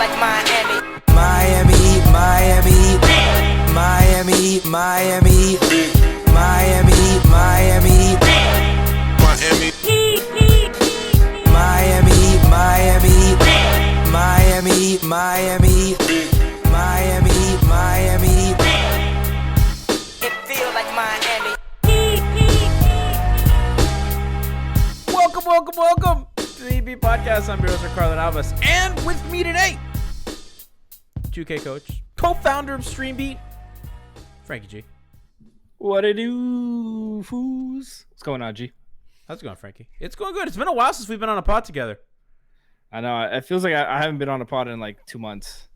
like Miami. Miami, Miami, Miami, Miami, Miami, Miami, Miami, Miami, Miami, Miami, Miami, Miami, Miami. It feels like Miami. Welcome to the EB Podcast. I'm your host, Giancarlo Navas, and with me today, 2K coach, co-founder of StreamBeat, Franky G. What it do, fools? What's going on, G? How's it going, Franky? It's going good. It's been a while since we've been on a pod together. I know. It feels like I haven't been on a pod in like 2 months.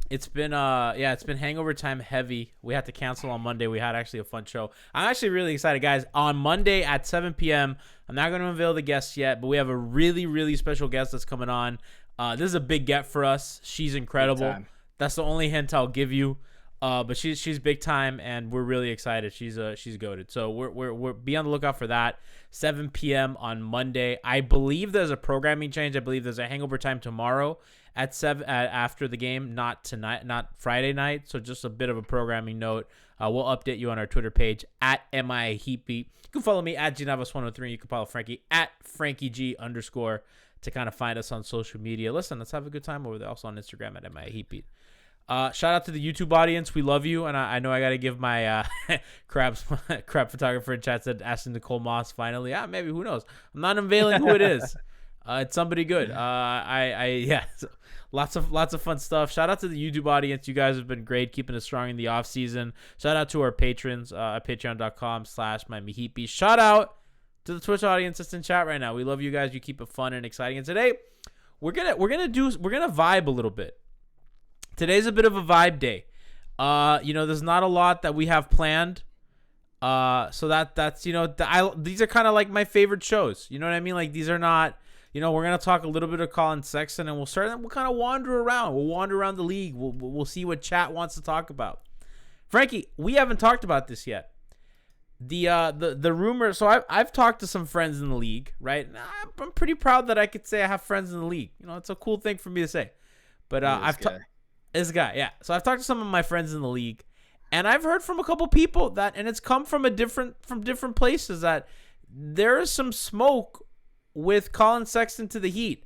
It's been it's been Hangover Time heavy. We had to cancel on Monday. We had actually a fun show. I'm actually really excited, guys. On Monday at 7 p.m., I'm not going to unveil the guests yet, but we have a really, really special guest that's coming on. This is a big get for us. She's incredible. That's the only hint I'll give you. But she's big time, and we're really excited. She's goated. So we're be on the lookout for that. 7 p.m. on Monday. I believe there's a programming change. I believe there's a Hangover Time tomorrow at 7 after the game, not tonight, not Friday night. So just a bit of a programming note. We'll update you on our Twitter page at MIAHeatBeat. You can follow me at GNavas103. You can follow Franky at FrankyG_ to kind of find us on social media. Listen, let's have a good time over there. Also on Instagram at MIAHeatBeat. Shout out to the YouTube audience. We love you. And I know I got to give my crab photographer in chat said asking Nicole Moss finally. Maybe, who knows? I'm not unveiling who it is. It's somebody good. So lots of fun stuff. Shout out to the YouTube audience. You guys have been great, keeping us strong in the off season. Shout out to our patrons at patreon.com/MiamiHeatBeat. Shout out to the Twitch audience that's in chat right now. We love you guys. You keep it fun and exciting. And today we're gonna vibe a little bit. Today's a bit of a vibe day. There's not a lot that we have planned. So that's these are kind of like my favorite shows. You know what I mean? Like, these are not. We're going to talk a little bit of Colin Sexton, and we'll kind of wander around. We'll wander around the league. We'll see what chat wants to talk about. Franky, we haven't talked about this yet. The rumor. So I've talked to some friends in the league, right? And I'm pretty proud that I could say I have friends in the league. It's a cool thing for me to say. But this guy, yeah. So I've talked to some of my friends in the league, and I've heard from a couple people that, and it's come from different places, that there is some smoke with Colin Sexton to the Heat.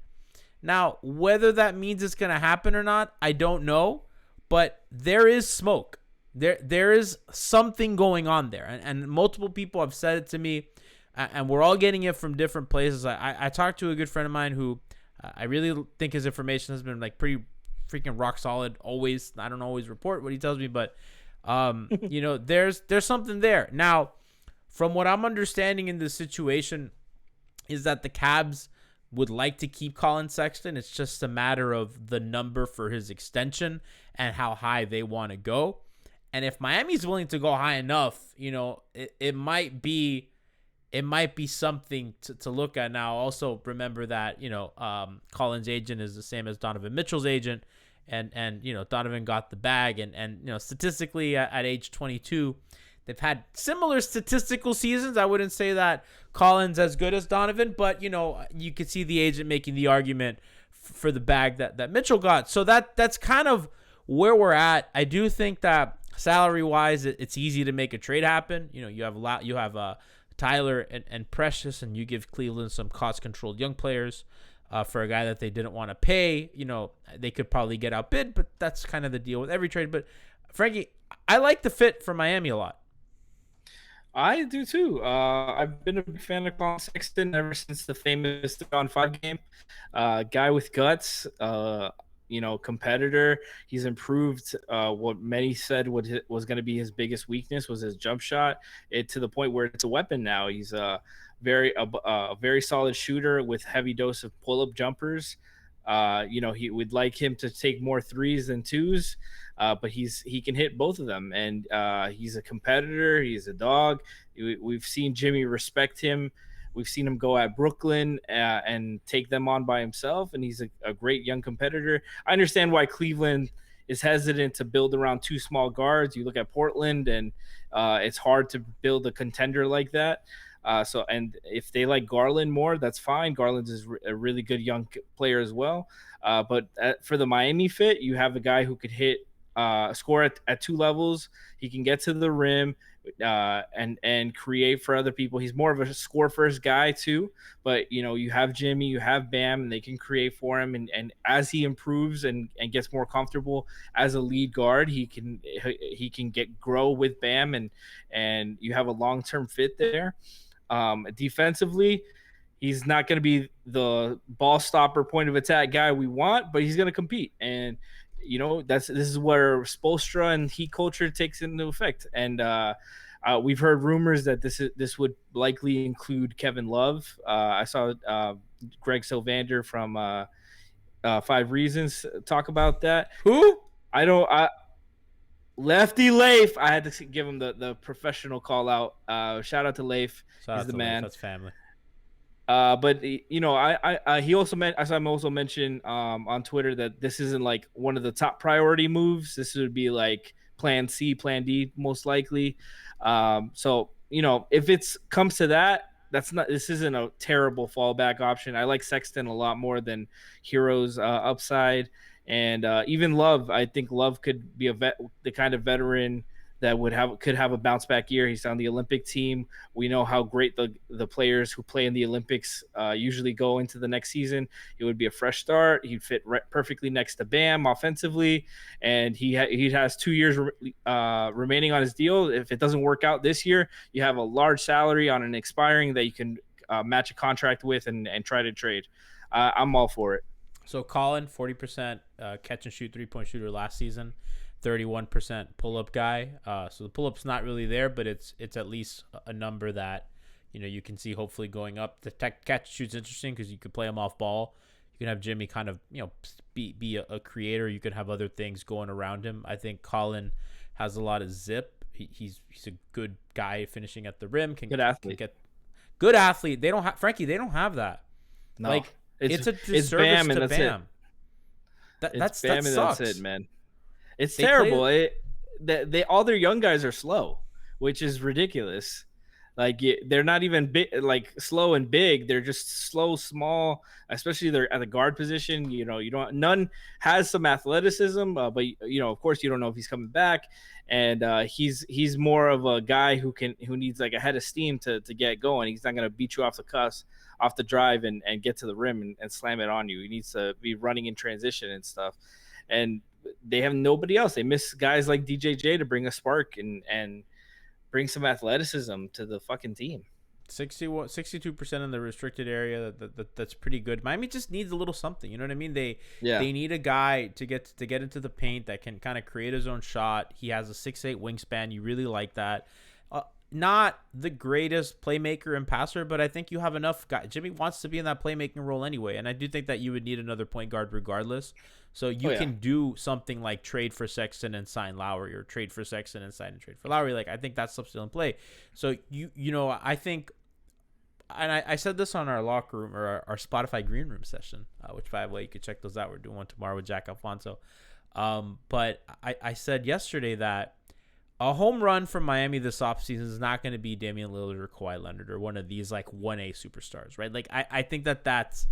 Now, whether that means it's going to happen or not, I don't know, but there is smoke. There is something going on there, and multiple people have said it to me, and we're all getting it from different places. I talked to a good friend of mine who I really think his information has been like pretty freaking rock solid. Always, I don't always report what he tells me, but there's something there. Now, from what I'm understanding in this situation, is that the Cavs would like to keep Colin Sexton. It's just a matter of the number for his extension and how high they want to go. And if Miami's willing to go high enough, it might be something to look at. Now, also remember that, Colin's agent is the same as Donovan Mitchell's agent. And Donovan got the bag. And statistically at age 22, they've had similar statistical seasons. I wouldn't say that Colin's as good as Donovan, but, you could see the agent making the argument for the bag that Mitchell got. So that's kind of where we're at. I do think that salary-wise, it's easy to make a trade happen. You have Tyler and Precious, and you give Cleveland some cost-controlled young players. For a guy that they didn't want to pay, they could probably get outbid, but that's kind of the deal with every trade. But Franky, I like the fit for Miami a lot. I do too. I've been a big fan of Colin Sexton ever since the famous 3-on-5 game. Guy with guts, competitor. He's improved. What many said was going to be his biggest weakness was his jump shot. To the point where it's a weapon now. He's a very solid shooter with heavy dose of pull-up jumpers. He would like him to take more threes than twos, but he can hit both of them. And he's a competitor. He's a dog. We've seen Jimmy respect him. We've seen him go at Brooklyn and take them on by himself, and he's a great young competitor. I understand why Cleveland is hesitant to build around two small guards. You look at Portland, and it's hard to build a contender like that. So, and if they like Garland more, that's fine. Garland is a really good young player as well. But for the Miami fit, you have a guy who could score at two levels. He can get to the rim and create for other people. He's more of a score first guy too. But you have Jimmy, you have Bam, and they can create for him. And as he improves and gets more comfortable as a lead guard, he can grow with Bam, and you have a long-term fit there. Defensively, he's not going to be the ball stopper, point of attack guy we want, but he's going to compete. And this is where Spoelstra and heat culture takes into effect. And we've heard rumors that this would likely include Kevin Love. I saw Greg Sylvander from 5 Reasons talk about that. Who? Lefty Leif. I had to give him the professional call out. Shout out to Leif. He's the man. That's family. But he also I saw him also mention on Twitter that this isn't like one of the top priority moves. This would be like plan C, plan D, most likely. So if it comes to that, this isn't a terrible fallback option. I like Sexton a lot more than Hero's upside. And even Love, I think Love could be the kind of veteran that could have a bounce back year. He's on the Olympic team. We know how great the players who play in the Olympics usually go into the next season. It would be a fresh start. He'd fit perfectly next to Bam offensively, and he has 2 years remaining on his deal. If it doesn't work out this year, you have a large salary on an expiring that you can match a contract with and try to trade. I'm all for it. So Colin, 40% catch and shoot 3-point shooter last season. 31% pull-up guy. So the pull-up's not really there, but it's at least a number that you can see hopefully going up. The catch and shoot's interesting because you could play him off ball. You can have Jimmy kind of be a creator. You can have other things going around him. I think Colin has a lot of zip. He's a good guy finishing at the rim. Good athlete. Good athlete. They don't have Frankie. They don't have that. No, it's a disservice Bam to and Bam. That's Bam and sucks. that's it, man. It's terrible. They all their young guys are slow, which is ridiculous. Like they're not even big, like slow and big. They're just slow, small. Especially they're at the guard position. None has some athleticism, but of course, you don't know if he's coming back. And he's more of a guy who needs like a head of steam to get going. He's not gonna beat you off the drive and get to the rim and slam it on you. He needs to be running in transition and stuff. And they have nobody else. They miss guys like DJJ to bring a spark and bring some athleticism to the fucking team. 62% in the restricted area. That's pretty good. Miami just needs a little something. You know what I mean? They need a guy to get into the paint that can kind of create his own shot. He has a 6'8" wingspan. You really like that. Not the greatest playmaker and passer, but I think you have enough guys. Jimmy wants to be in that playmaking role anyway, and I do think that you would need another point guard regardless. So you can do something like trade for Sexton and sign Lowry, or trade for Sexton and sign and trade for Lowry. Like I think that's still in play. So I think, and I said this on our locker room or our Spotify green room session, which by the way you could check those out. We're doing one tomorrow with Jack Alfonso. But I said yesterday that a home run from Miami this offseason is not going to be Damian Lillard or Kawhi Leonard or one of these like 1A superstars, right? Like I think that's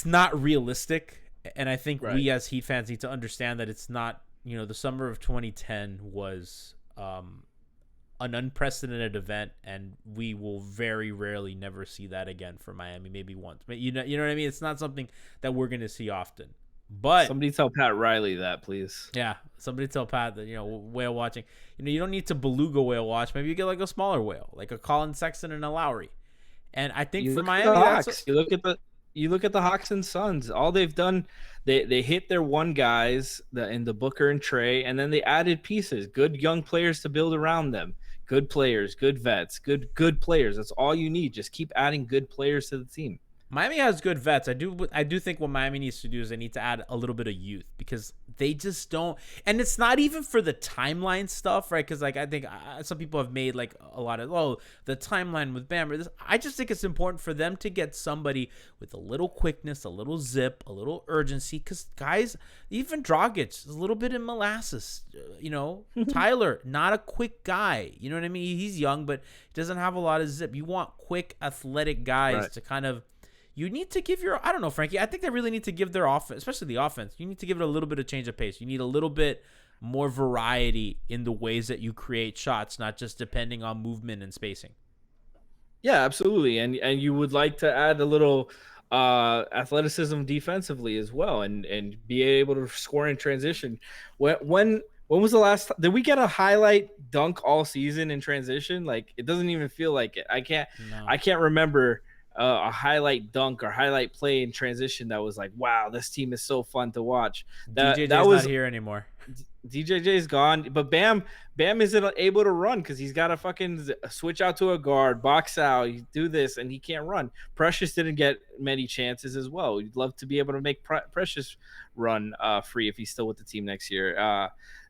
not realistic. And I think we as Heat fans need to understand that it's not, the summer of 2010 was an unprecedented event, and we will very rarely never see that again for Miami, maybe once. But you know what I mean? It's not something that we're going to see often. But somebody tell Pat Riley that, please. Yeah, somebody tell Pat that, whale watching. You don't need to beluga whale watch. Maybe you get like a smaller whale, like a Colin Sexton and a Lowry. And I think for Miami, you look at the Hawks and Suns. All they've done, they hit their one guys in the Booker and Trey, and then they added pieces, good young players to build around them. Good players, good vets, good players. That's all you need. Just keep adding good players to the team. Miami has good vets. I do think what Miami needs to do is they need to add a little bit of youth because they just don't. And it's not even for the timeline stuff, right? Because like I think some people have made like a lot of the timeline with Bam. I just think it's important for them to get somebody with a little quickness, a little zip, a little urgency. Because guys, even Dragic, a little bit in molasses. Tyler, not a quick guy. You know what I mean? He's young, but he doesn't have a lot of zip. You want quick, athletic guys to kind of. You need to give I don't know, Frankie. I think they really need to give their offense, especially the offense. You need to give it a little bit of change of pace. You need a little bit more variety in the ways that you create shots, not just depending on movement and spacing. Yeah, absolutely. And you would like to add a little athleticism defensively as well, and be able to score in transition. When was the last? Did we get a highlight dunk all season in transition? Like it doesn't even feel like it. I can't remember a highlight dunk or highlight play in transition that was like, wow, this team is so fun to watch. That was not here anymore. DJJ's gone, but Bam isn't able to run because he's got to fucking switch out to a guard, box out, you do this, and he can't run. Precious didn't get many chances as well. We'd love to be able to make Precious run free if he's still with the team next year.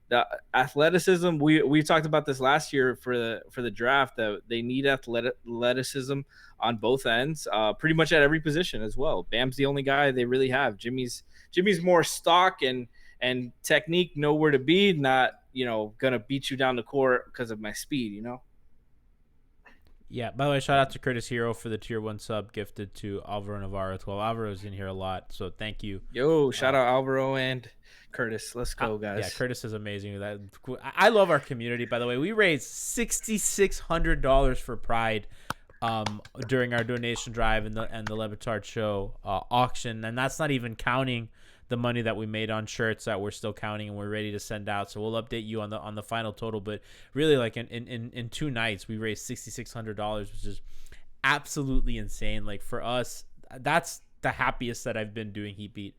The athleticism, we talked about this last year for the draft, that they need athleticism on both ends, pretty much at every position as well. Bam's the only guy they really have. Jimmy's more stock and technique, nowhere to be, not gonna beat you down the court because of my speed, Yeah, by the way, shout out to Curtis Hero for the tier 1 sub gifted to Alvaro Navarro 12. Alvaro's in here a lot, so thank you. Yo, shout out Alvaro and Curtis. Let's go, guys. Yeah, Curtis is amazing. I love our community, by the way. We raised $6,600 for Pride during our donation drive and the Le Batard Show auction, and that's not even counting the money that we made on shirts that we're still counting and we're ready to send out. So we'll update you on the final total. But really, like in 2 nights, we raised $6,600, which is absolutely insane. Like for us, that's the happiest that I've been doing Heat Beat.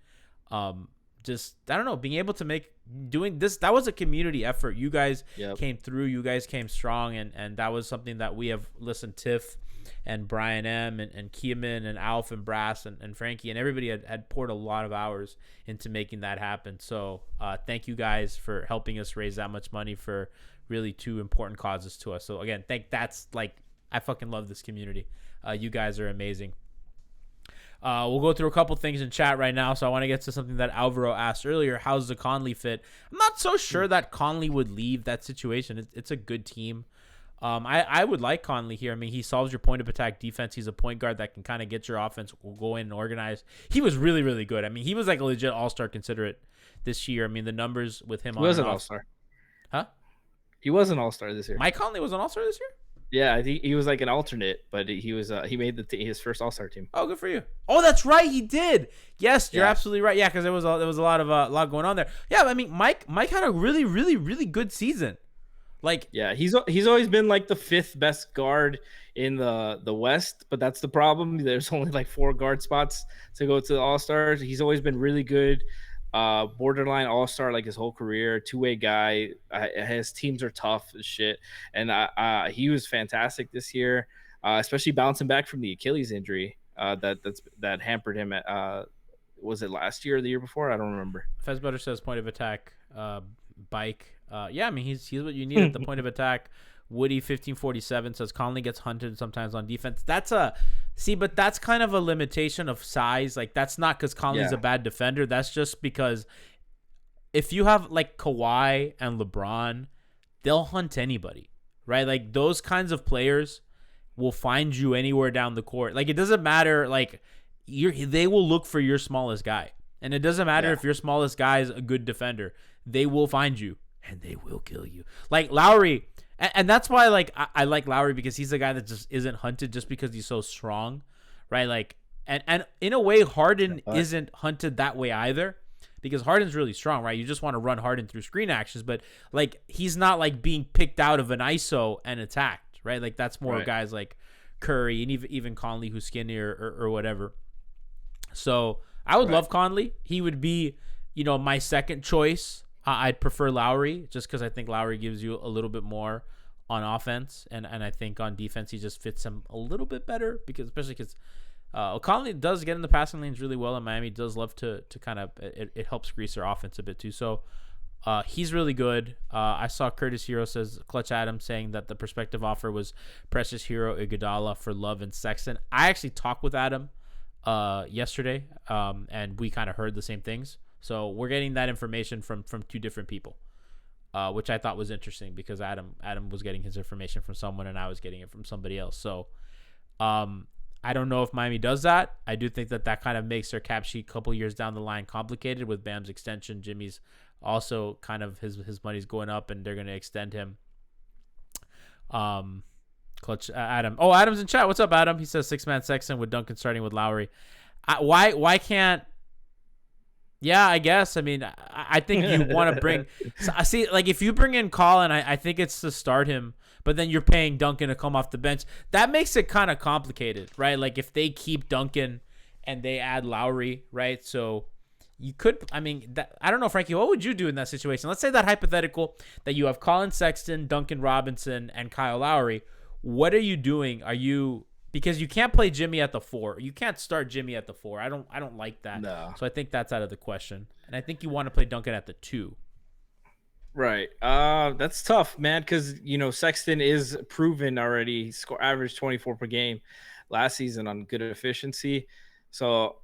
Just I don't know, being able to doing this, that was a community effort. You guys came through, you guys came strong, and that was something that we have listened Tiff and Brian M and Kieman and Alf and Brass and Frankie and everybody had poured a lot of hours into making that happen. So thank you guys for helping us raise that much money for really 2 important causes to us. So again, I fucking love this community. You guys are amazing. We'll go through a couple things in chat right now. So I want to get to something that Alvaro asked earlier. How's the Conley fit? I'm not so sure that Conley would leave that situation. It's a good team. I would like Conley here. I mean, he solves your point of attack defense. He's a point guard that can kind of get your offense, will go in and organize. He was really, really good. I mean, he was like a legit all-star considerate this year. I mean, the numbers with him. He was an all-star. Huh? He was an all-star this year. Mike Conley was an all-star this year? Yeah, I think he was like an alternate, but he was he made his first all-star team. Oh, good for you. Oh, that's right, he did. Yes, you're absolutely right. Yeah, because there was a lot going on there. Yeah, I mean, Mike had a really, really, really good season. Like, yeah, he's always been like the 5th best guard in the West, but that's the problem. There's only like 4 guard spots to go to the All-Stars. He's always been really good. Borderline all-star like his whole career, 2-way guy. His teams are tough as shit, and he was fantastic this year, especially bouncing back from the Achilles injury that hampered him at was it last year or the year before? I don't remember. Fez Butter says point of attack, bike. Yeah, I mean he's what you need at the point of attack. Woody 1547 says Conley gets hunted sometimes on defense. But that's kind of a limitation of size. Like that's not because Conley's a bad defender. That's just because if you have like Kawhi and LeBron, they'll hunt anybody, right? Like those kinds of players will find you anywhere down the court. Like it doesn't matter. Like they will look for your smallest guy, and it doesn't matter if your smallest guy is a good defender. They will find you and they will kill you. Like Lowry. And that's why, like, I like Lowry because he's a guy that just isn't hunted just because he's so strong, right? Like, and in a way, Harden isn't hunted that way either because Harden's really strong, right? You just want to run Harden through screen actions, but, like, he's not, like, being picked out of an ISO and attacked, right? Like, that's more guys like Curry and even Conley who's skinnier or whatever. So I would love Conley. He would be, my second choice. I'd prefer Lowry just because I think Lowry gives you a little bit more on offense, and I think on defense he just fits him a little bit better especially because Conley does get in the passing lanes really well, and Miami does love to kind of it helps grease their offense a bit too. So he's really good. I saw Curtis Hero says Clutch Adams saying that the prospective offer was Precious Hero, Iguodala for Love and Sexton. I actually talked with Adam yesterday, and we kind of heard the same things. So we're getting that information from two different people, which I thought was interesting because Adam was getting his information from someone and I was getting it from somebody else. So I don't know if Miami does that. I do think that kind of makes their cap sheet a couple years down the line complicated with Bam's extension. Jimmy's also kind of his money's going up and they're going to extend him. Clutch Adam. Oh, Adam's in chat. What's up, Adam? He says 6-man Sexton with Duncan starting with Lowry. Why can't? Yeah, I guess. I mean, I think you want to bring. See, like if you bring in Collin, I think it's to start him, but then you're paying Duncan to come off the bench. That makes it kind of complicated, right? Like if they keep Duncan and they add Lowry, right? So you could. I mean, I don't know, Frankie. What would you do in that situation? Let's say that hypothetical that you have Colin Sexton, Duncan Robinson, and Kyle Lowry. What are you doing? Because you can't play Jimmy at the 4. You can't start Jimmy at the 4. I don't like that. No. So I think that's out of the question. And I think you want to play Duncan at the 2. Right. That's tough, man, because Sexton is proven already. Average 24 per game last season on good efficiency. So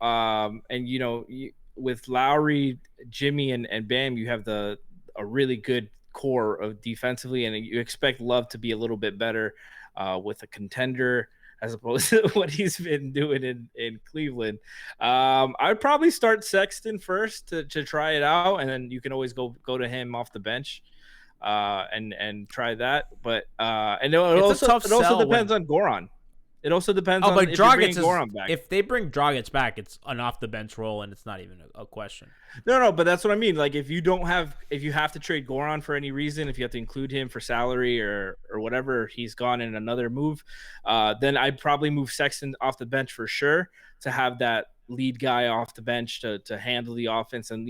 with Lowry, Jimmy, and Bam, you have a really good core of defensively, and you expect Love to be a little bit better with a contender as opposed to what he's been doing in Cleveland. I'd probably start Sexton first to try it out, and then you can always go to him off the bench and try that. But and it also depends on Goran. It also depends on if you're bringing Goran back. If they bring Dragic back, it's an off the bench role, and it's not even a question. No, but that's what I mean. Like if you have to trade Goran for any reason, if you have to include him for salary or whatever, he's gone in another move, then I'd probably move Sexton off the bench for sure to have that lead guy off the bench to handle the offense and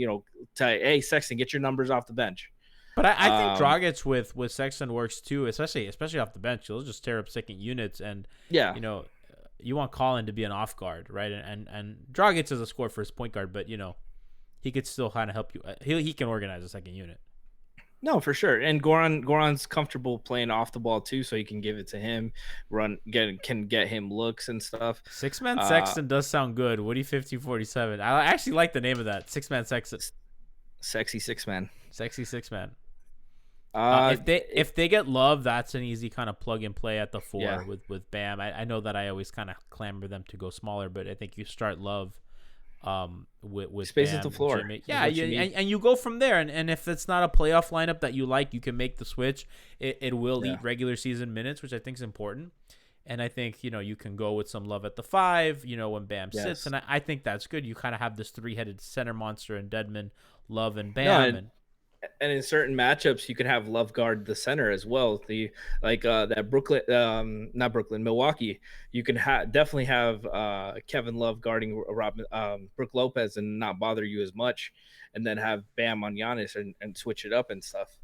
hey Sexton, get your numbers off the bench. But I think Dragic with Sexton works too, especially off the bench. He'll just tear up second units, and you want Colin to be an off guard, right? And Dragic is a score for his point guard, but he could still kind of help you. He can organize a second unit. No, for sure. And Goran's comfortable playing off the ball too, so you can give it to him, can get him looks and stuff. 6-man Sexton does sound good. Woody 5047. I actually like the name of that. 6-man Sexton. Sexy 6-man. Sexy 6-man. If they get Love, that's an easy kind of plug and play at the 4 with Bam. I know that I always kind of clamor them to go smaller, but I think you start Love with space Bam, at the floor. Jimmy. Yeah, and you go from there. And if it's not a playoff lineup that you like, you can make the switch. It will eat regular season minutes, which I think is important. And I think you can go with some Love at the 5. When Bam sits, and I think that's good. You kind of have this 3-headed center monster in Dedmon, Love, and Bam. And in certain matchups, you can have Love guard the center as well. That Brooklyn, not Brooklyn, Milwaukee. You can definitely have Kevin Love guarding Brook Lopez and not bother you as much, and then have Bam on Giannis and switch it up and stuff.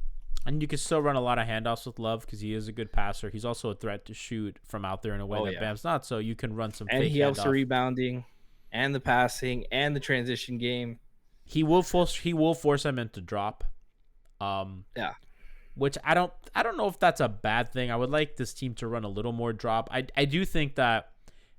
And you can still run a lot of handoffs with Love because he is a good passer. He's also a threat to shoot from out there in a way that Bam's not. So you can run some. And fake he helps handoff. the rebounding, and the passing, and the transition game. He will force him into drop. Which I don't know if that's a bad thing. I would like this team to run a little more drop. I do think that,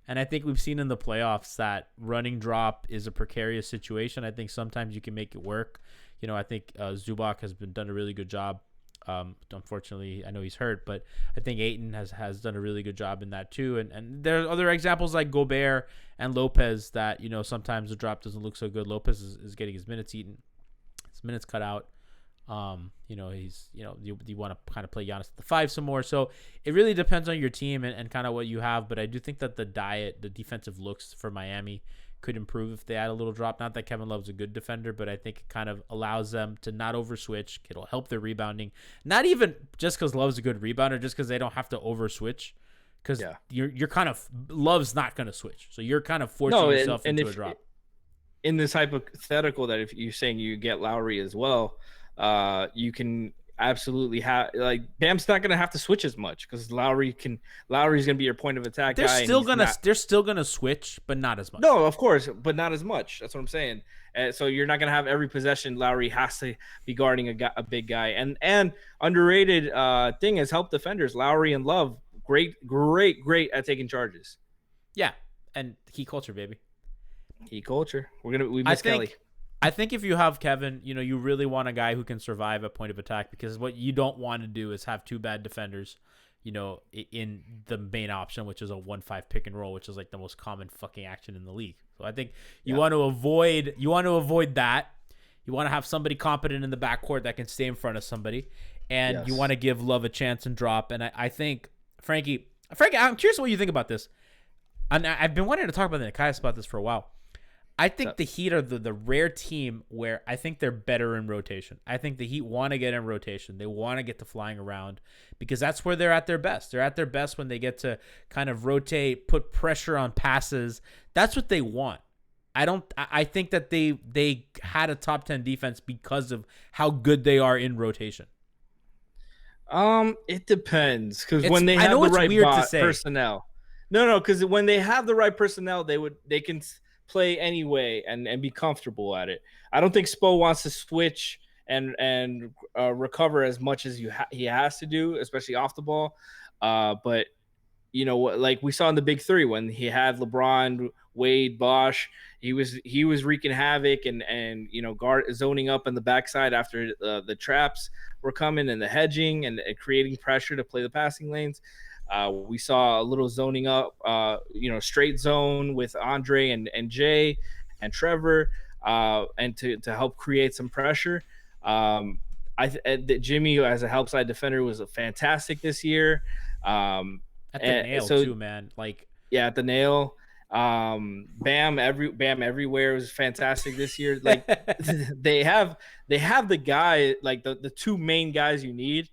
and I think we've seen in the playoffs that running drop is a precarious situation. I think sometimes you can make it work. I think Zubac has done a really good job. Unfortunately, I know he's hurt, but I think Ayton has done a really good job in that too. And there are other examples like Gobert and Lopez that sometimes the drop doesn't look so good. Lopez is getting his minutes cut out. He's you want to kind of play Giannis at the 5 some more. So it really depends on your team and kind of what you have. But I do think that the defensive looks for Miami could improve if they add a little drop. Not that Kevin Love's a good defender, but I think it kind of allows them to not over switch. It'll help their rebounding. Not even just because Love's a good rebounder, just because they don't have to over switch. Because you're kind of Love's not going to switch, so you're kind of forcing yourself into a drop. In this hypothetical that if you're saying you get Lowry as well, you can absolutely have like Bam's not gonna have to switch as much because Lowry's gonna be your point of attack They're guy. still gonna switch, but not as much. No, of course, but not as much. That's what I'm saying. So you're not gonna have every possession Lowry has to be guarding a big guy. And underrated thing is help defenders. Lowry and Love, great at taking charges. Yeah, and Heat culture, baby. Heat culture. We miss Kelly. I think if you have Kevin, you really want a guy who can survive at point of attack, because what you don't want to do is have two bad defenders, in the main option, which is a 1-5 pick and roll, which is like the most common fucking action in the league. So I think you want to avoid that. You want to have somebody competent in the backcourt that can stay in front of somebody, and you want to give Love a chance and drop. And I think Franky, I'm curious what you think about this. And I've been wanting to talk about the Nikias about this for a while. I think the Heat are the rare team where I think they're better in rotation. I think the Heat want to get in rotation. They want to get to flying around because that's where they're at their best. They're at their best when they get to kind of rotate, put pressure on passes. That's what they want. I think that they had a top 10 defense because of how good they are in rotation. It depends, because when they have the right personnel. No, because when they have the right personnel, they can play anyway and be comfortable at it. I don't think Spo wants to switch and recover as much as he has to do, especially off the ball. But like we saw in the Big Three when he had LeBron, Wade, Bosh, he was wreaking havoc and guard zoning up in the backside after the traps were coming and the hedging and creating pressure to play the passing lanes. We saw a little zoning up, straight zone with Andre and Jay and Trevor, and to help create some pressure. Jimmy as a help side defender was fantastic this year. At the nail too, man. At the nail. Bam everywhere was fantastic this year. Like they have the guy, like the two main guys you need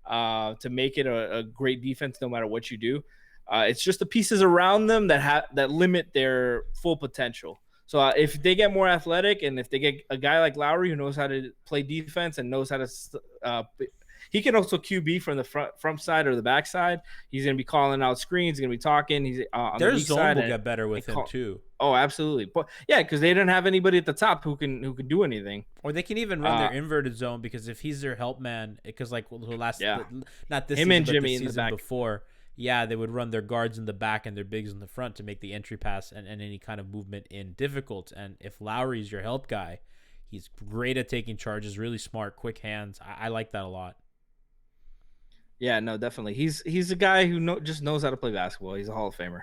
to make it a great defense no matter what you do. It's just the pieces around them that limit their full potential. So if they get more athletic and if they get a guy like Lowry who knows how to play defense and knows how to he can also QB from the front side or the back side. He's going to be calling out screens. He's going to be talking. He's on their the weak zone side will get better with him too. Oh, absolutely. But yeah, because they didn't have anybody at the top who can do anything. Or they can even run their inverted zone, because if he's their help man, because not this him season, and but Jimmy the in the season back. before, they would run their guards in the back and their bigs in the front to make the entry pass and any kind of movement in difficult. And if Lowry's your help guy, he's great at taking charges, really smart, quick hands. I like that a lot. Yeah, no, definitely. He's a guy who just knows how to play basketball. He's a Hall of Famer.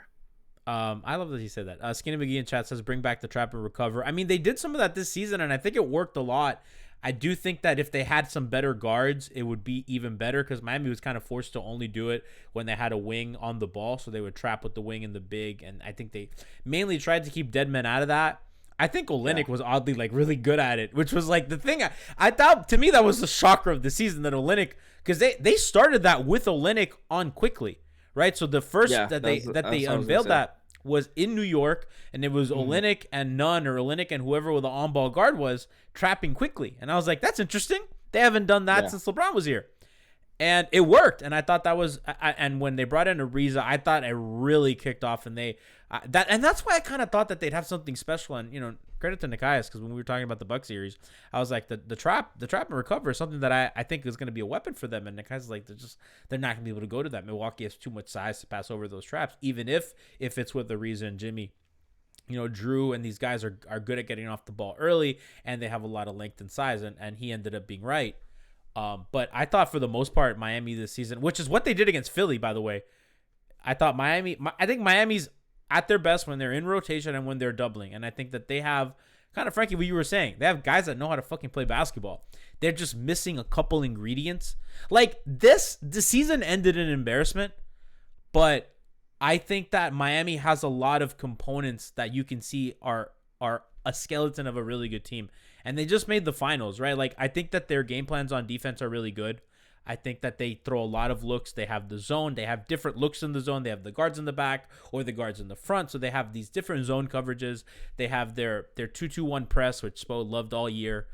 I love that he said that. Skinny McGee in chat says, bring back the trap and recover. I mean, they did some of that this season, and I think it worked a lot. I do think that if they had some better guards, it would be even better, because Miami was kind of forced to only do it when they had a wing on the ball, so they would trap with the wing and the big, and I think they mainly tried to keep dead men out of that. I think Olynyk was oddly really good at it, which was the thing. I thought, to me, that was the shocker of the season, that Olynyk, because they started that with Olynyk on quickly, right? So the first that they unveiled that was in New York, and it was Olynyk and Nunn, or Olynyk and whoever the on-ball guard was, trapping quickly. And I was like, that's interesting. They haven't done that since LeBron was here. And it worked, and I thought that was. And when they brought in Ariza, I thought it really kicked off, and that's why I kind of thought that they'd have something special. And credit to Nikias, because when we were talking about the Bucks series, I was like, the trap and recover is something that I think is going to be a weapon for them. And Nikias is like, they're not going to be able to go to that. Milwaukee has too much size to pass over those traps, even if it's with Ariza and Jimmy. Drew and these guys are good at getting off the ball early, and they have a lot of length and size, and he ended up being right. But I thought for the most part, Miami this season, which is what they did against Philly, by the way, I think Miami's at their best when they're in rotation and when they're doubling. And I think that they have, kind of Franky, what you were saying, they have guys that know how to fucking play basketball. They're just missing a couple ingredients. The season ended in embarrassment, but I think that Miami has a lot of components that you can see are a skeleton of a really good team. And they just made the finals, right? I think that their game plans on defense are really good. I think that they throw a lot of looks. They have the zone. They have different looks in the zone. They have the guards in the back or the guards in the front. So they have these different zone coverages. They have their 2-2-1 press, which Spo loved all year.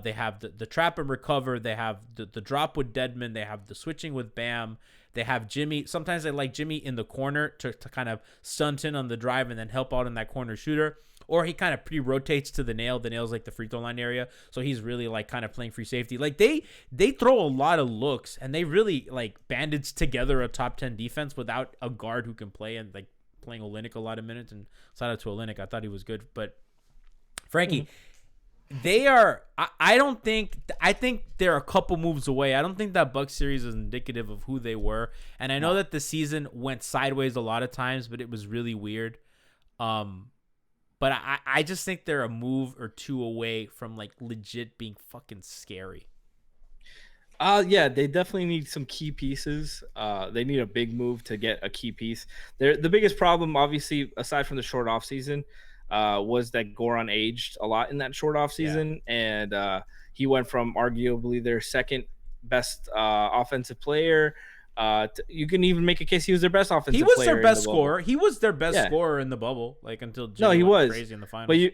They have the trap and recover. They have the drop with Deadman. They have the switching with Bam. They have Jimmy. Sometimes they like Jimmy in the corner to kind of stunt in on the drive and then help out in that corner shooter. Or he kind of pre-rotates to the nail. The nail's like the free throw line area. So he's really like kind of playing free safety. Like they throw a lot of looks, and they really like bandaged together a top 10 defense without a guard who can play, and like playing Olynyk a lot of minutes. And shout out to Olynyk. I thought he was good. But Frankie, they are, I think they're a couple moves away. I don't think that Bucks series is indicative of who they were. And I know that the season went sideways a lot of times, but it was really weird. But I just think they're a move or two away from like legit being fucking scary. Yeah, they definitely need some key pieces. They need a big move to get a key piece. The biggest problem, obviously, aside from the short off season, was that Goran aged a lot in that short off season, and he went from arguably their second best offensive player. You can even make a case he was their best offensive player. He was their best scorer. He was their best scorer in the bubble, like until Jimmy went crazy in the finals.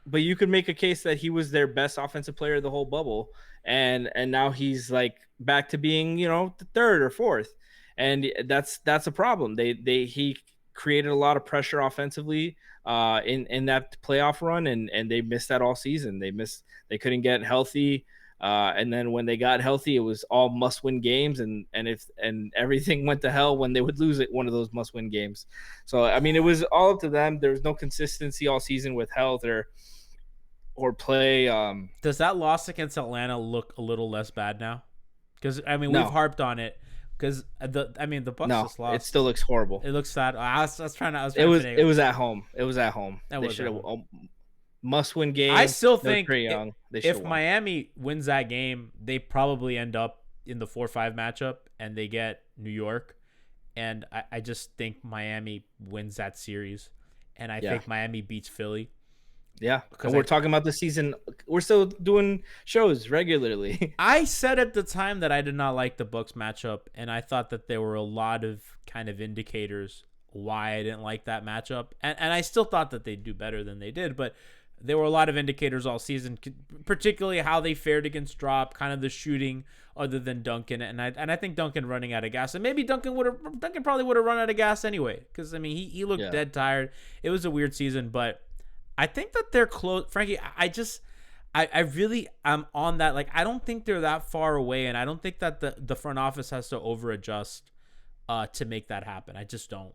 But you could make a case that he was their best offensive player the whole bubble, and now he's like back to being, you know, the third or fourth, and that's a problem. He created a lot of pressure offensively in that playoff run, and they missed that all season. They couldn't get healthy. And then when they got healthy, it was all must-win games, and everything went to hell when they would lose it, one of those must-win games. So I mean, it was all up to them. There was no consistency all season with health or play. Does that loss against Atlanta look a little less bad now? Because I mean, we've harped on it. Because the Bucks just lost. It still looks horrible. It looks sad. I was trying to. It was at home. It was at home. They should have. Must-win game. I still think if Miami wins that game, they probably end up in the 4-5 matchup, and they get New York. And I just think Miami wins that series, and I think Miami beats Philly. Yeah, because we're talking about the season. We're still doing shows regularly. I said at the time that I did not like the Bucks matchup, and I thought that there were a lot of kind of indicators why I didn't like that matchup. And I still thought that they'd do better than they did, but there were a lot of indicators all season, particularly how they fared against drop, kind of the shooting other than Duncan. And I think Duncan running out of gas. And maybe Duncan probably would have run out of gas anyway, because, I mean, he looked dead tired. It was a weird season, but I think that they're close. Frankie, I really am on that. Like, I don't think they're that far away, and I don't think that the front office has to over-adjust to make that happen. I just don't.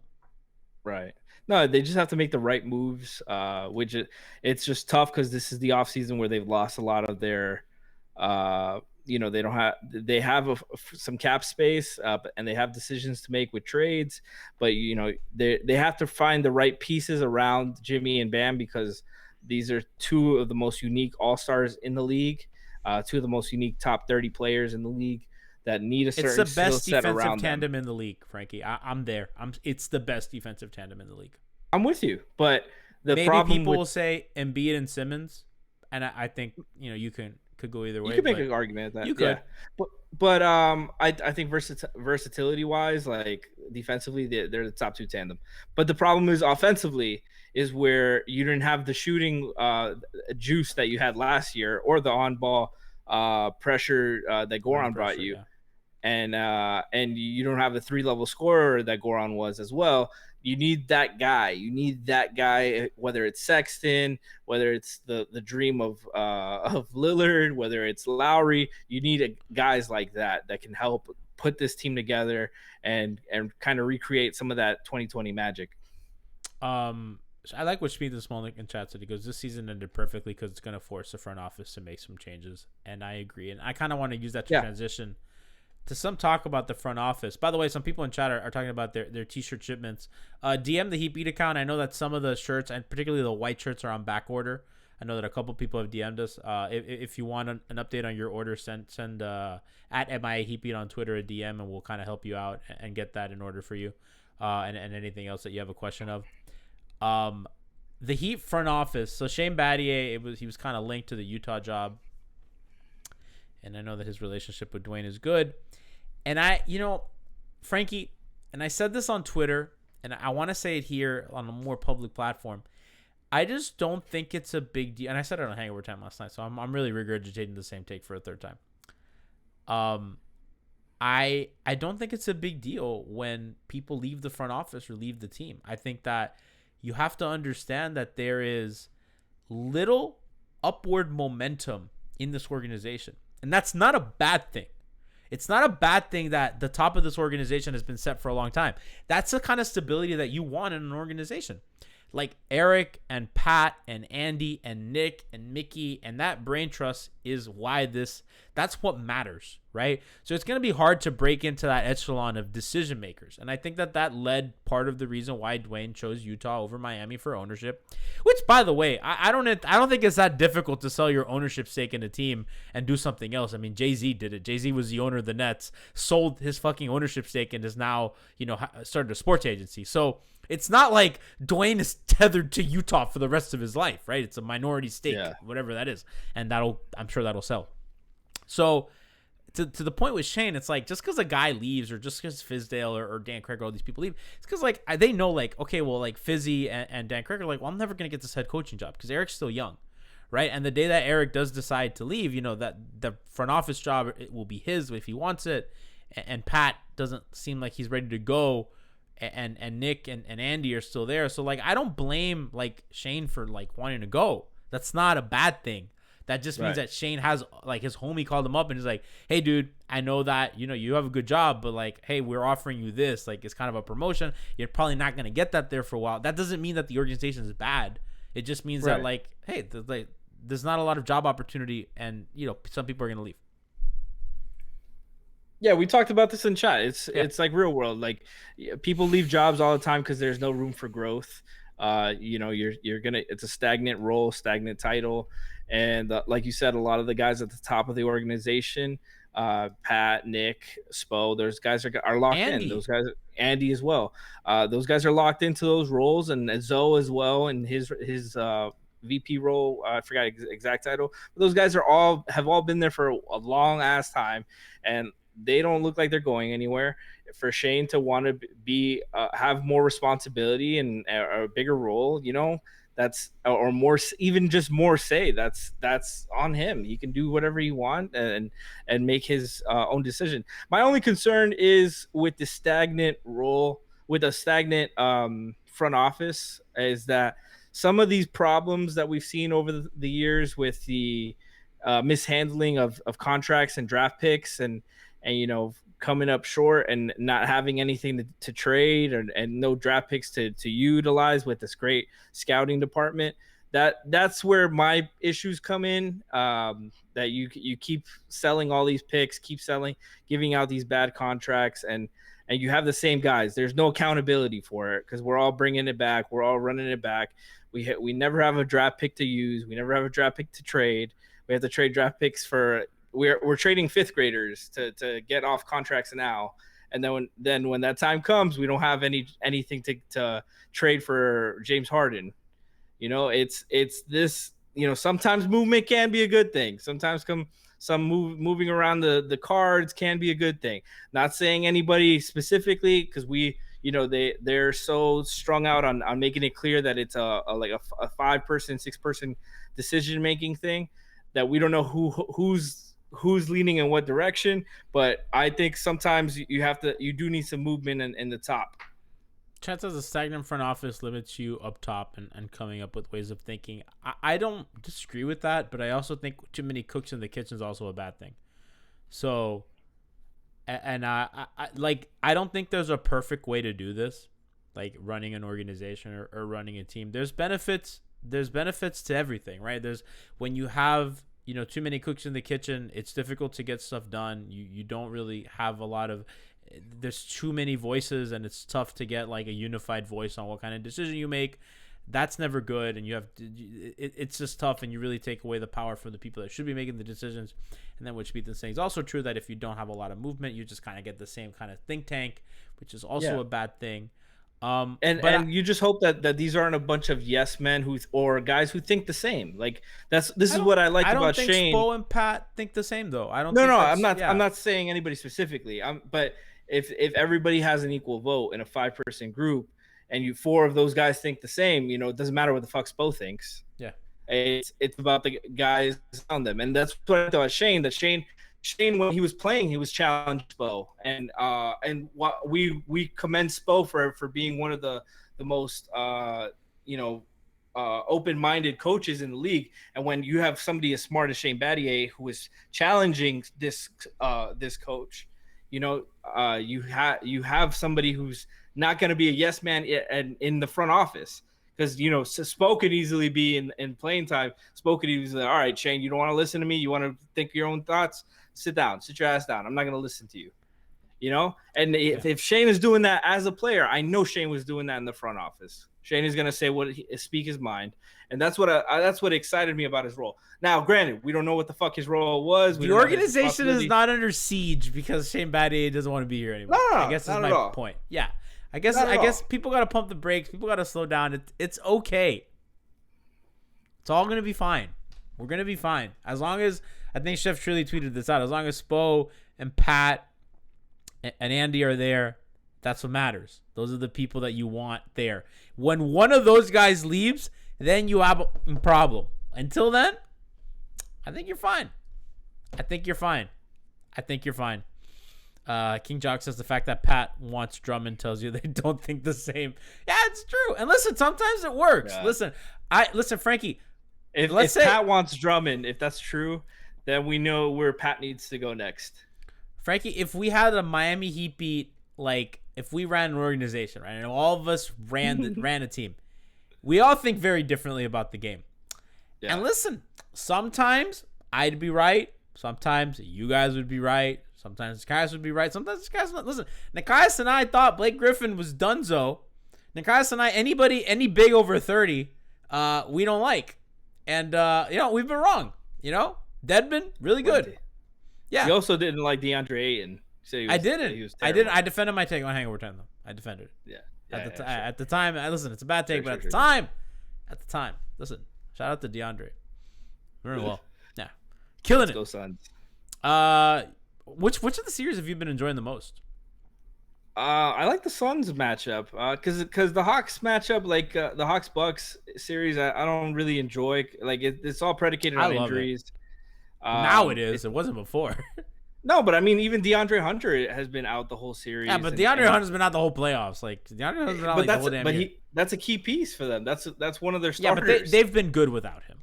Right. No, they just have to make the right moves, which it's just tough because this is the offseason where they've lost a lot of their, they have some cap space, and they have decisions to make with trades, but, they have to find the right pieces around Jimmy and Bam, because these are two of the most unique all-stars in the league, two of the most unique top 30 players in the league that need a certain skill set around them. It's the best defensive tandem in the league, Frankie. I'm there. It's the best defensive tandem in the league. I'm with you, but maybe people will say Embiid and Simmons, and I think you could go either way. You could make an argument that you could, but I think versatility wise, like defensively, they're the top two tandem. But the problem is offensively is where you didn't have the shooting juice that you had last year, or the on ball pressure that Goran brought you. Yeah. And you don't have the 3-level scorer that Goran was as well. You need that guy. Whether it's Sexton, whether it's the dream of Lillard, whether it's Lowry. You need guys like that can help put this team together and kind of recreate some of that 2020 magic. I like what Schmied and Smolnik in chat said. He goes, this season ended perfectly because it's going to force the front office to make some changes. And I agree. And I kind of want to use that to transition to some talk about the front office. By the way, some people in chat are talking about their T-shirt shipments. DM the Heat Beat account. I know that some of the shirts, and particularly the white shirts, are on back order. I know that a couple people have DM'd us. If you want an update on your order, send at MIA Heat Beat on Twitter a DM, and we'll kind of help you out and get that in order for you, and anything else that you have a question of. The Heat front office. So Shane Battier, he was kind of linked to the Utah job, and I know that his relationship with Dwayne is good. And Frankie, and I said this on Twitter, and I want to say it here on a more public platform. I just don't think it's a big deal. And I said it on Hangover Time last night, so I'm really regurgitating the same take for a third time. I don't think it's a big deal when people leave the front office or leave the team. I think that you have to understand that there is little upward momentum in this organization. And that's not a bad thing. It's not a bad thing that the top of this organization has been set for a long time. That's the kind of stability that you want in an organization. Like Eric and Pat and Andy and Nick and Mickey and that brain trust is why that's what matters, right? So it's going to be hard to break into that echelon of decision makers. And I think that led part of the reason why Dwayne chose Utah over Miami for ownership, which, by the way, I don't think it's that difficult to sell your ownership stake in a team and do something else. I mean, Jay-Z did it. Jay-Z was the owner of the Nets, sold his fucking ownership stake and is now, started a sports agency. So it's not like Dwayne is tethered to Utah for the rest of his life, right? It's a minority stake, whatever that is. And I'm sure that'll sell. So to the point with Shane, it's like just because a guy leaves or just because Fizdale or Dan Craig or all these people leave, it's because like they know like, okay, well, like Fizzy and Dan Craig are like, well, I'm never going to get this head coaching job because Eric's still young, right? And the day that Eric does decide to leave, that the front office job, it will be his if he wants it. And Pat doesn't seem like he's ready to go. And Nick and Andy are still there. So like I don't blame like Shane for like wanting to go. That's not a bad thing. That just means that Shane has like his homie called him up and he's like, hey dude, I know that you have a good job, but like, hey, we're offering you this. Like it's kind of a promotion. You're probably not gonna get that there for a while. That doesn't mean that the organization is bad. It just means that like, hey, there's not a lot of job opportunity and some people are gonna leave. Yeah, we talked about this in chat. It's like real world. Like people leave jobs all the time because there's no room for growth. It's a stagnant role, stagnant title, and like you said, a lot of the guys at the top of the organization, Pat, Nick, Spo, those guys are locked in. Those guys, Andy as well. Those guys are locked into those roles, and Zoe as well, and his VP role. I forgot exact title. But those guys have all been there for a long ass time, and they don't look like they're going anywhere. For Shane to want to be have more responsibility and a bigger role, that's or more, even just more say, that's on him. He can do whatever he wants and make his own decision. My only concern is with the stagnant role, with a stagnant front office, is that some of these problems that we've seen over the years with the mishandling of contracts and draft picks and coming up short and not having anything to trade and no draft picks to utilize with this great scouting department, that's where my issues come in. That you keep selling all these picks, giving out these bad contracts, and you have the same guys. There's no accountability for it because we're all bringing it back. We're all running it back. We never have a draft pick to use. We never have a draft pick to trade. We have to trade draft picks for we're trading fifth graders to get off contracts now, and then when that time comes, we don't have anything to trade for James Harden. It's this. Sometimes movement can be a good thing. Sometimes moving around the cards can be a good thing. Not saying anybody specifically because they're so strung out on making it clear that it's a 5-person, 6-person decision making thing that we don't know who's leaning in what direction, but I think sometimes you do need some movement in the top. Chance says a stagnant front office limits you up top and coming up with ways of thinking. I don't disagree with that, but I also think too many cooks in the kitchen is also a bad thing. So, and I don't think there's a perfect way to do this, like running an organization or running a team. There's benefits to everything, right? There's when you have too many cooks in the kitchen, it's difficult to get stuff done. You don't really have a lot of, there's too many voices and it's tough to get like a unified voice on what kind of decision you make. That's never good. And it's just tough and you really take away the power from the people that should be making the decisions. And then what Speethan's saying is also true that if you don't have a lot of movement, you just kind of get the same kind of think tank, which is also a bad thing. And you just hope that these aren't a bunch of yes men or guys who think the same. Like this is what I like about Shane. I don't think Spo and Pat think the same though. I don't. No, I'm not saying anybody specifically. But if everybody has an equal vote in a 5-person group, and you 4 of those guys think the same, you know, it doesn't matter what the fuck Spo thinks. Yeah. It's about the guys on them, and that's what I thought. Shane when he was playing, he was challenged Spo, and what we commend Spo for being one of the most open-minded coaches in the league. And when you have somebody as smart as Shane Battier who is challenging this coach, you know, you have somebody who's not going to be a yes man in the front office. Because, you know, Spo could easily be in playing time. Spo could easily, all right, Shane, you don't want to listen to me? You want to think your own thoughts? Sit down. Sit your ass down. I'm not going to listen to you. You know? And if Shane is doing that as a player, I know Shane was doing that in the front office. Shane is going to say speak his mind. And that's what excited me about his role. Now, granted, we don't know what the fuck his role was. The organization is not under siege because Shane Battier doesn't want to be here anymore. No, I guess that's my point. Yeah. I guess people got to pump the brakes. People got to slow down. It's okay. It's all going to be fine. We're going to be fine. As long as, I think Chef Truly tweeted this out, as long as Spo and Pat and Andy are there, that's what matters. Those are the people that you want there. When one of those guys leaves, then you have a problem. Until then, I think you're fine. King Jock says the fact that Pat wants Drummond tells you they don't think the same. Yeah, it's true. And listen, sometimes it works. Yeah. Listen, Frankie. If Pat wants Drummond, if that's true, then we know where Pat needs to go next. Frankie, if we had a Miami Heat beat, like if we ran an organization, right, and all of us ran a team, we all think very differently about the game. Yeah. And listen, sometimes I'd be right. Sometimes you guys would be right. Sometimes Nikias would be right. Sometimes this guy's not. Listen, Nikias and I thought Blake Griffin was donezo. Nikias and I, any big over 30, we don't like. And, we've been wrong. You know? Deadman, really good. Yeah. You also didn't like DeAndre Ayton. I didn't. I defended my take on Hangover Time, though. I defended it. Yeah. At the time, listen, it's a bad take, at the time, listen, shout out to DeAndre. Very well. Yeah. Killing Let's go, Suns. Which of the series have you been enjoying the most? I like the Suns matchup because the Hawks matchup, like the Hawks Bucks series, I don't really enjoy. Like it's all predicated on injuries. Now it is. It wasn't before. No, but I mean, even DeAndre Hunter has been out the whole series. Yeah, but DeAndre Hunter's been out the whole playoffs. Like DeAndre Hunter's been out the whole damn year. That's a key piece for them. That's one of their starters. Yeah, but they've been good without him.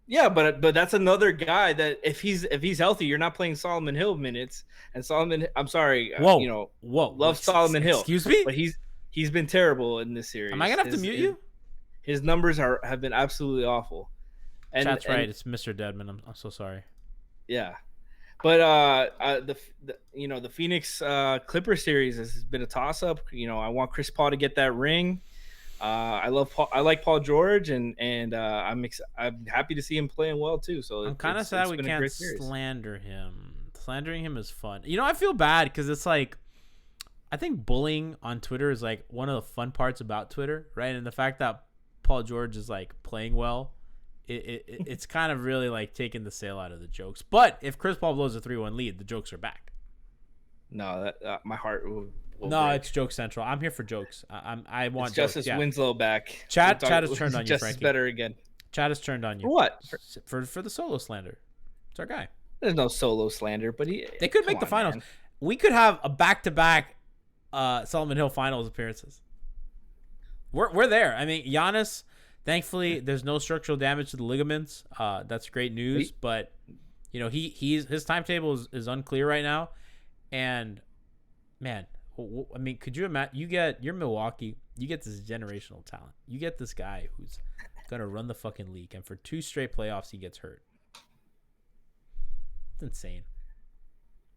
Yeah, but that's another guy that if he's healthy, you're not playing Solomon Hill minutes. And Solomon, I'm sorry, love Solomon Hill. Excuse me, but he's been terrible in this series. Am I gonna have to mute you? His numbers have been absolutely awful. And that's right. It's Mr. Deadman. I'm so sorry. Yeah, but the Phoenix Clippers series has been a toss up. You know, I want Chris Paul to get that ring. I like Paul George, and I'm happy to see him playing well too. So I'm kind of sad we can't slander him. Slandering him is fun. You know, I feel bad because it's like, I think bullying on Twitter is like one of the fun parts about Twitter, right? And the fact that Paul George is like playing well, it's kind of really like taking the sail out of the jokes. But if Chris Paul blows a 3-1 lead, the jokes are back. No, my heart will. No, break. It's Joke Central. I'm here for jokes. I want Justice Winslow back. Chad has turned on you, Justice Frankie. Better again. Chad has turned on you. For what? For the solo slander. It's our guy. There's no solo slander, but they could make the finals. Man. We could have a back-to-back Solomon Hill finals appearances. We're there. I mean, Giannis, thankfully, there's no structural damage to the ligaments. That's great news. But you know, his timetable is unclear right now, and man. I mean, could you imagine? You're Milwaukee. You get this generational talent. You get this guy who's gonna run the fucking league, and for 2 straight playoffs, he gets hurt. It's insane.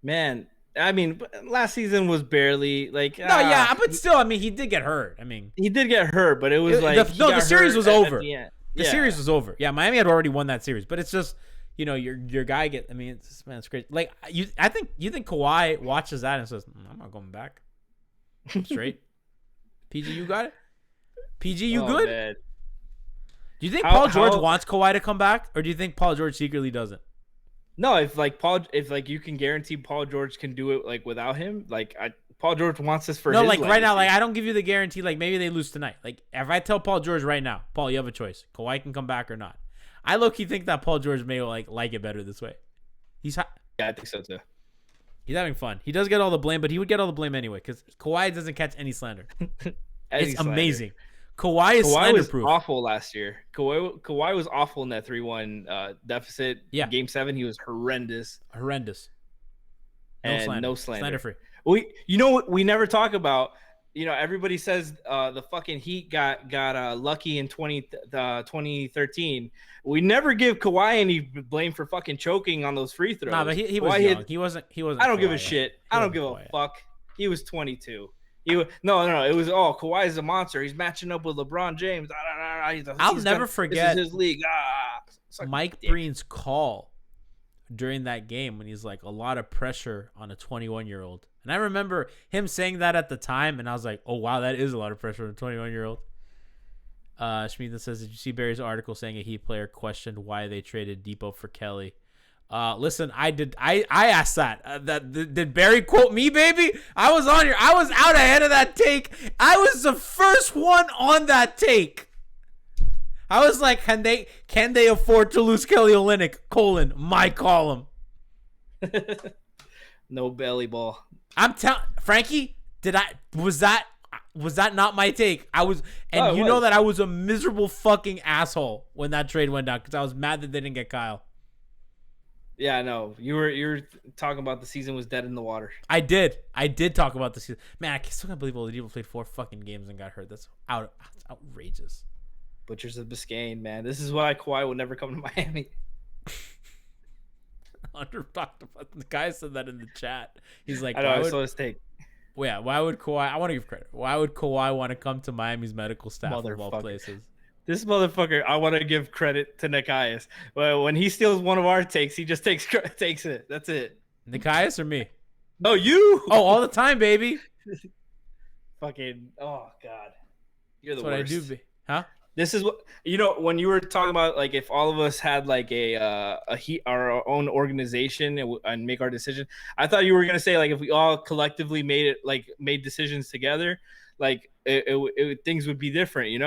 Man, I mean, last season was barely like. But still, I mean, he did get hurt. I mean, he did get hurt, but it was the series was over. The series was over. Yeah, Miami had already won that series, but it's just. You know, your guy it's great. Like you think Kawhi watches that and says, I'm not going back. Straight. PG, you got it? PG, you good? Man. Do you think Paul George wants Kawhi to come back, or do you think Paul George secretly doesn't? No, if you can guarantee Paul George can do it like without him, like Paul George wants this for no, his like right now, legacy. like I don't give you the guarantee. Like maybe they lose tonight. Like if I tell Paul George right now, Paul, you have a choice. Kawhi can come back or not. I low-key think that Paul George may like it better this way. Yeah, I think so too. He's having fun. He does get all the blame, but he would get all the blame anyway because Kawhi doesn't catch any slander. It's amazing. Kawhi is slander-proof. Was awful last year. Kawhi was awful in that 3-1 deficit. Yeah. Game 7, he was horrendous. No slander. No slander. Slander-free. We never talk about. Everybody says the fucking Heat got lucky in 2013. We never give Kawhi any blame for fucking choking on those free throws. Nah, but he was young. He wasn't. I don't give a shit. I don't give a fuck. He was 22. No. It was Kawhi is a monster. He's matching up with LeBron James. I'll never forget. This is his league. Mike Breen's call during that game when he's like a lot of pressure on a 21-year-old. And I remember him saying that at the time, and I was like, oh, wow, that is a lot of pressure on a 21-year-old. Schmieden says, did you see Barry's article saying a Heat player questioned why they traded Depot for Kelly? Listen, I did. I asked that. Did Barry quote me, baby? I was on here. I was out ahead of that take. I was the first one on that take. I was like, can they afford to lose Kelly Olynyk? My column. No belly ball. I'm telling Frankie. Was that not my take? I was, and you know that I was a miserable fucking asshole when that trade went down because I was mad that they didn't get Kyle. Yeah, I know. You were talking about the season was dead in the water. I did talk about the season. Man, I still can't believe Oladipo played 4 fucking games and got hurt. That's outrageous. Butchers of Biscayne, man. This is why Kawhi will never come to Miami. Hunter talked about the guy said that in the chat. He's like, I know. I saw his take. Well, yeah. Why would Kawhi? I want to give credit. Why would Kawhi want to come to Miami's medical staff of all places? This motherfucker. I want to give credit to Nikias. Well, when he steals one of our takes, he just takes it. That's it. Nikias or me? No, you. Oh, all the time, baby. Fucking. Oh God. You're the That's worst. What I do. Huh? This is what when you were talking about like if all of us had like our own organization and make our decision. I thought you were gonna say like if we all collectively made decisions together, like things would be different,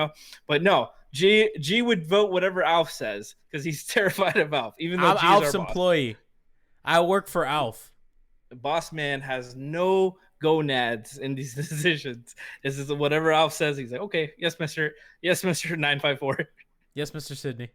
But no, G would vote whatever Alf says because he's terrified of Alf. Even though I'm Alf's employee, I work for Alf. The boss man has no gonads in these decisions. This is whatever Alf says. He's like, okay, yes, Mr. 954. Yes, Mr. Sydney.